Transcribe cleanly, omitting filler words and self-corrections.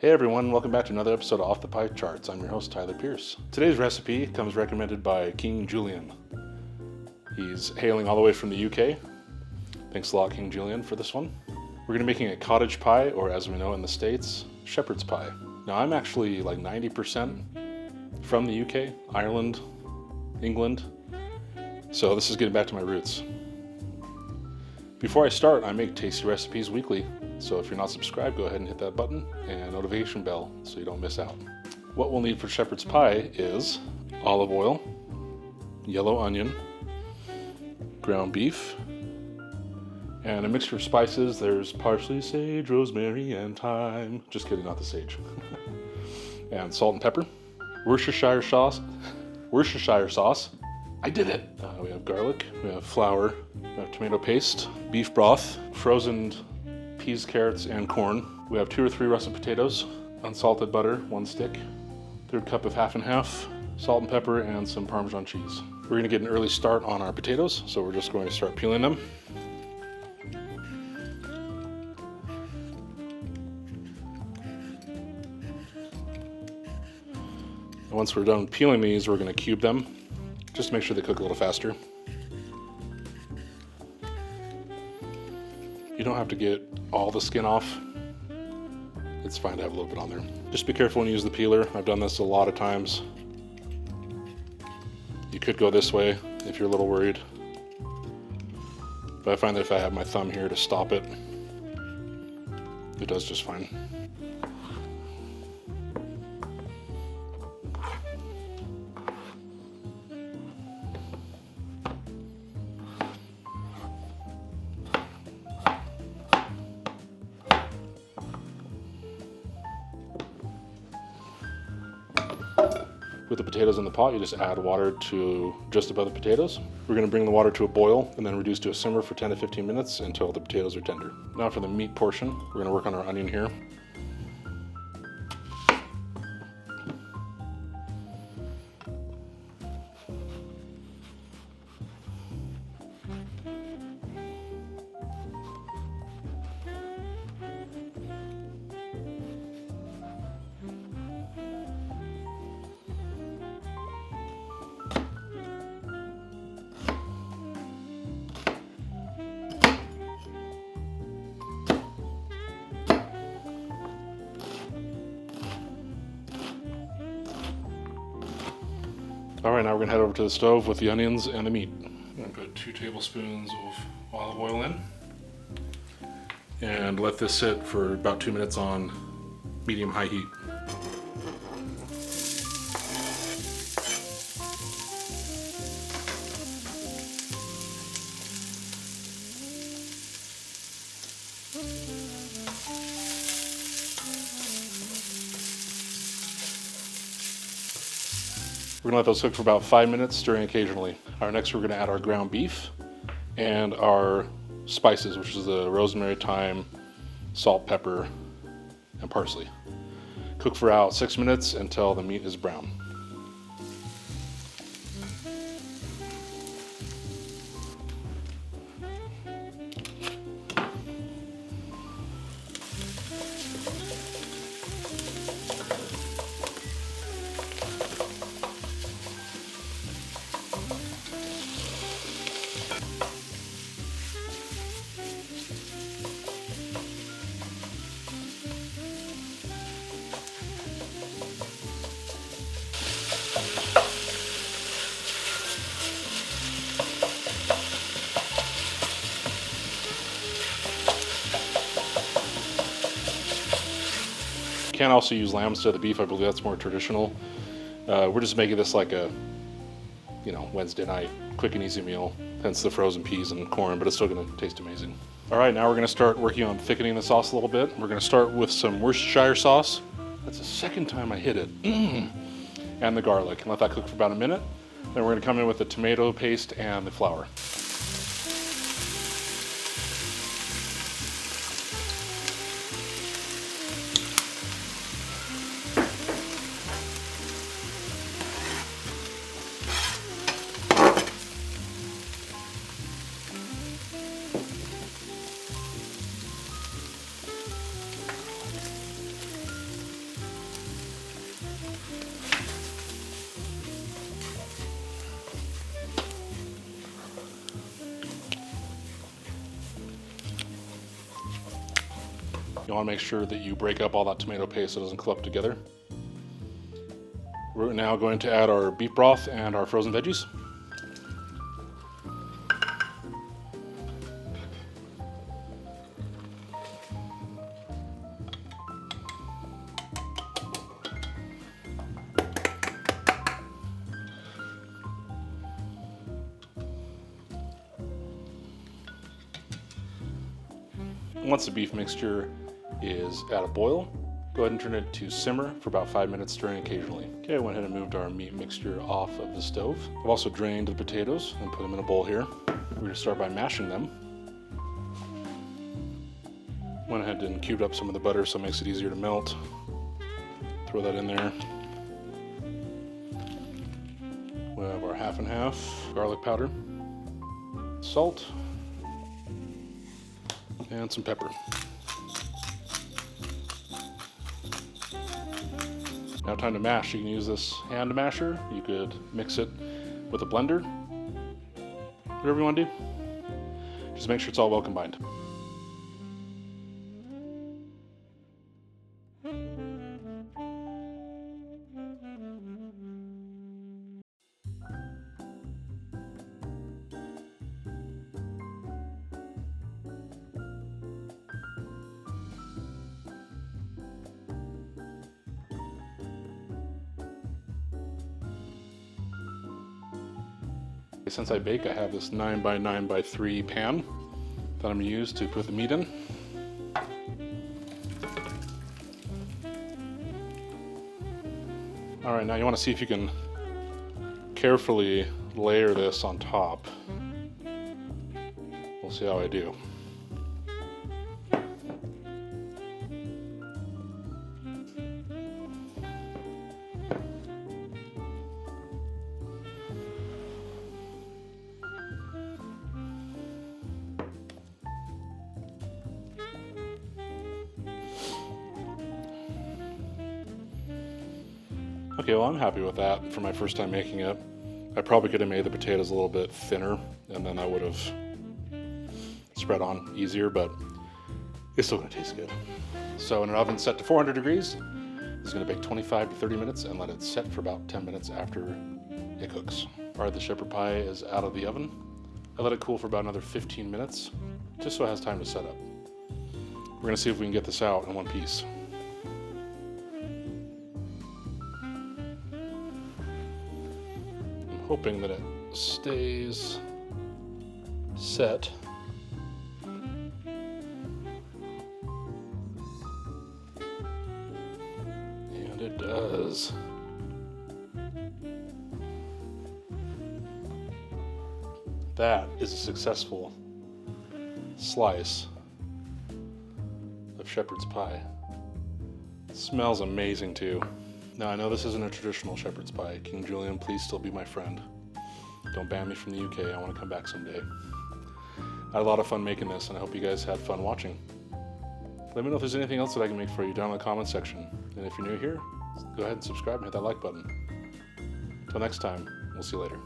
Hey everyone, welcome back to another episode of Off the Pie Charts. I'm your host, Tyler Pierce. Today's recipe comes recommended by King Julian. He's hailing all the way from the UK. Thanks a lot, King Julian, for this one. We're going to be making a cottage pie, or as we know in the States, shepherd's pie. Now, I'm actually like 90% from the UK, Ireland, England, so this is getting back to my roots. Before I start, I make tasty recipes weekly. So if you're not subscribed, go ahead and hit that button and notification bell so you don't miss out. What we'll need for shepherd's pie is olive oil, yellow onion, ground beef, and a mixture of spices. There's parsley, sage, rosemary, and thyme. Just kidding, not the sage. And salt and pepper. Worcestershire sauce. I did it! We have garlic, we have flour, we have tomato paste, beef broth, frozen peas, carrots, and corn. We have 2 or 3 russet potatoes, unsalted butter, 1 stick, 1/3 cup of half and half, salt and pepper, and some Parmesan cheese. We're going to get an early start on our potatoes, so we're just going to start peeling them. And once we're done peeling these, we're going to cube them, just to make sure they cook a little faster. You don't have to get all the skin off. It's fine to have a little bit on there. Just be careful when you use the peeler. I've done this a lot of times. You could go this way if you're a little worried. But I find that if I have my thumb here to stop it, it does just fine. With the potatoes in the pot, you just add water to just above the potatoes. We're going to bring the water to a boil and then reduce to a simmer for 10 to 15 minutes until the potatoes are tender. Now for the meat portion, we're going to work on our onion here. Alright, now we're going to head over to the stove with the onions and the meat. I'm going to put 2 tablespoons of olive oil in and let this sit for about 2 minutes on medium-high heat. We're going to let those cook for about 5 minutes, stirring occasionally. Next we're going to add our ground beef and our spices, which is the rosemary, thyme, salt, pepper, and parsley. Cook for about 6 minutes until the meat is brown. You can also use lamb instead of the beef. I believe that's more traditional. We're just making this like a, Wednesday night quick and easy meal. Hence the frozen peas and corn, but it's still going to taste amazing. All right, now we're going to start working on thickening the sauce a little bit. We're going to start with some Worcestershire sauce. That's the second time I hit it. And the garlic, and let that cook for about a minute. Then we're going to come in with the tomato paste and the flour. You want to make sure that you break up all that tomato paste so it doesn't clump together. We're now going to add our beef broth and our frozen veggies. Once the beef mixture is at a boil, go ahead and turn it to simmer for about 5 minutes, stirring occasionally. Okay, I went ahead and moved our meat mixture off of the stove. I've also drained the potatoes and put them in a bowl here. We're going to start by mashing them. Went ahead and cubed up some of the butter so it makes it easier to melt. Throw that in there. We have our half and half garlic powder, salt, and some pepper. Now time to mash. You can use this hand masher. You could mix it with a blender. Whatever you want to do. Just make sure it's all well combined. Since I bake, I have this 9x9x3 pan that I'm going to use to put the meat in. Alright, now you want to see if you can carefully layer this on top. We'll see how I do. Okay, well, I'm happy with that for my first time making it. I probably could have made the potatoes a little bit thinner, and then I would have spread on easier, but it's still going to taste good. So in an oven set to 400 degrees, it's going to bake 25 to 30 minutes and let it set for about 10 minutes after it cooks. All right, the shepherd pie is out of the oven. I let it cool for about another 15 minutes, just so it has time to set up. We're going to see if we can get this out in one piece. Hoping that it stays set. And it does. That is a successful slice of shepherd's pie. It smells amazing too. Now, I know this isn't a traditional shepherd's pie. King Julian, please still be my friend. Don't ban me from the UK. I want to come back someday. I had a lot of fun making this, and I hope you guys had fun watching. Let me know if there's anything else that I can make for you down in the comments section. And if you're new here, go ahead and subscribe and hit that like button. Until next time, we'll see you later.